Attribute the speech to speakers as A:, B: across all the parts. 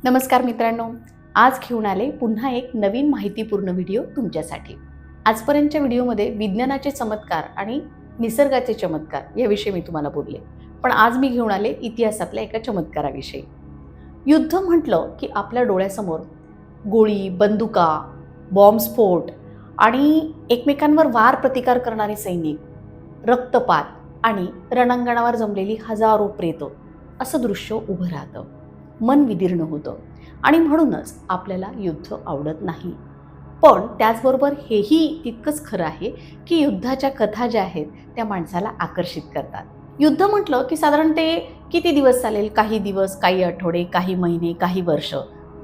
A: नमस्कार मित्रांनो, आज घेऊन आले पुन्हा एक नवीन माहितीपूर्ण व्हिडिओ तुमच्यासाठी। आजपर्यंतच्या व्हिडिओमध्ये विज्ञानाचे चमत्कार आणि निसर्गाचे चमत्कार याविषयी मी तुम्हाला बोलले, पण आज मी घेऊन आले इतिहासातल्या एका चमत्काराविषयी। युद्ध म्हटलं की आपल्या डोळ्यासमोर गोळी, बंदुका, बॉम्बस्फोट आणि एकमेकांवर वार प्रतिकार करणारे सैनिक, रक्तपात आणि रणांगणावर जमलेली हजारो प्रेतं असं दृश्य उभं राहतं। मन विदीर्ण होतं आणि म्हणूनच आपल्याला युद्ध आवडत नाही। पण त्याचबरोबर हेही तितकंच खरं आहे की युद्धाच्या कथा ज्या आहेत त्या माणसाला आकर्षित करतात। युद्ध म्हटलं की साधारण ते किती दिवस चालेल, काही दिवस, काही आठवडे, काही महिने, काही वर्ष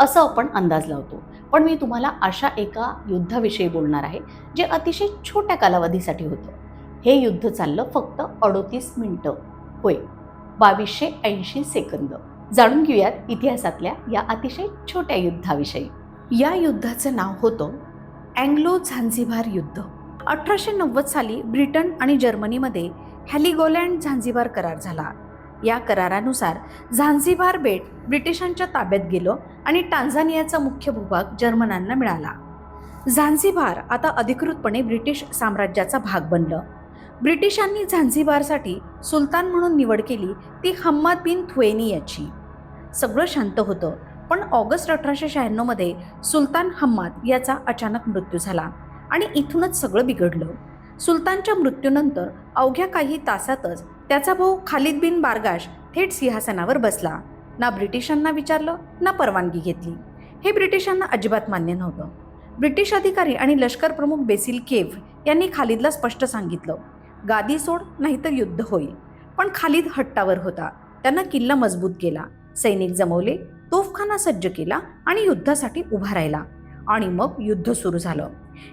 A: असं आपण अंदाज लावतो। पण मी तुम्हाला अशा एका युद्धाविषयी बोलणार आहे जे अतिशय छोट्या कालावधीसाठी होतं। हे युद्ध चाललं फक्त 38 मिनिटं, होय 2280 सेकंद। जाणून घेऊयात इतिहासातल्या या अतिशय छोट्या युद्धाविषयी। या युद्धाचं नाव होतं अँग्लो झांझिबार युद्ध। 1890 साली ब्रिटन आणि जर्मनीमध्ये हेलिगोलँड झांझिबार करार झाला। या करारानुसार झांझिबार बेट ब्रिटिशांच्या ताब्यात गेलं आणि टांझानियाचा मुख्य भूभाग जर्मनांना मिळाला। झांझिबार आता अधिकृतपणे ब्रिटिश साम्राज्याचा भाग बनलं। ब्रिटिशांनी झांझिबारसाठी सुलतान म्हणून निवड केली ती हम्माद बिन थुएनी याची। सगळं शांत होतं, पण ऑगस्ट 1896 मध्ये सुलतान हम्माद याचा अचानक मृत्यू झाला आणि इथूनच सगळं बिघडलं। सुलतानच्या मृत्यूनंतर अवघ्या काही तासातच त्याचा भाऊ खालिद बिन बारगाश थेट सिंहासनावर बसला। ना ब्रिटिशांना विचारलं ना परवानगी घेतली। हे ब्रिटिशांना अजिबात मान्य नव्हतं। ब्रिटिश अधिकारी आणि लष्कर प्रमुख बेसिल केव्ह यांनी खालिदला स्पष्ट सांगितलं, गादी सोड नाहीतर युद्ध होईल। पण खालिद हट्टावर होता। त्यानं किल्ला मजबूत केला, सैनिक जमवले, तोफखाना सज्ज केला आणि युद्धासाठी उभा राहिला। आणि मग युद्ध सुरू झालं।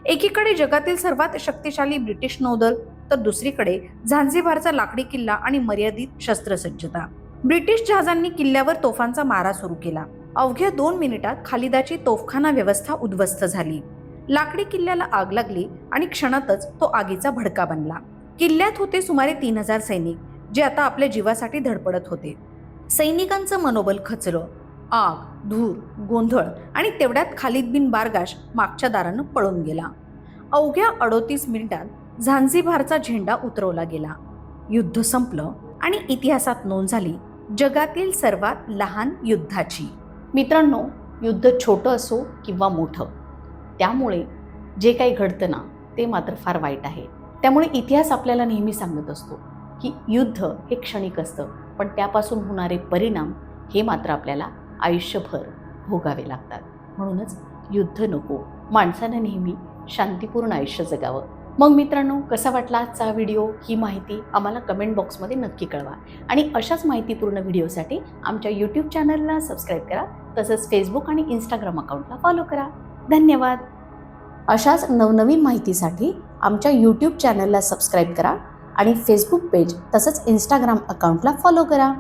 A: एकीकडे जगातील सर्वात शक्तिशाली ब्रिटिश नौदल, तर दुसरीकडे झांझिबारचा लाकडी किल्ला आणि मर्यादित शस्त्रसज्जता। ब्रिटिश जहाजांनी किल्ल्यावर तोफांचा मारा सुरू केला। अवघ्या 2 मिनिटात खालिदाची तोफखाना व्यवस्था उद्ध्वस्त झाली। लाकडी किल्ल्याला आग लागली आणि क्षणातच तो आगीचा भडका बनला। किल्ल्यात होते सुमारे 3000 सैनिक, जे आता आपल्या जीवासाठी धडपडत होते। सैनिकांचं मनोबल खचलं। आग, धूर, गोंधळ आणि तेवढ्यात खालिद बिन बारगाश मागच्या दारानं पळून गेला। अवघ्या 38 मिनिटात झांझिबारचा झेंडा उतरवला गेला। युद्ध संपलं आणि इतिहासात नोंद झाली जगातील सर्वात लहान युद्धाची। मित्रांनो, युद्ध छोटं असो किंवा मोठं, त्यामुळे जे काही घडतं ना ते मात्र फार वाईट आहे। त्यामुळे इतिहास आपल्याला नेहमी सांगत असतो की युद्ध हे क्षणिक असतं, पण त्यापासून होणारे परिणाम हे मात्र आपल्याला आयुष्यभर भोगावे लागतात। म्हणूनच युद्ध नको, माणसानं नेहमी शांतीपूर्ण आयुष्य जगावं। मग मित्रांनो, कसा वाटला आजचा व्हिडिओ, ही माहिती आम्हाला कमेंट बॉक्समध्ये नक्की कळवा। आणि अशाच माहितीपूर्ण व्हिडिओसाठी आमच्या यूट्यूब चॅनलला सबस्क्राईब करा, तसंच फेसबुक आणि इंस्टाग्राम अकाउंटला फॉलो करा। धन्यवाद। अशाच नवनवीन माहितीसाठी आमच्या यूट्यूब चॅनलला सबस्क्राईब करा आणि फेसबुक पेज तसंच इंस्टाग्राम अकाउंटला फॉलो करा।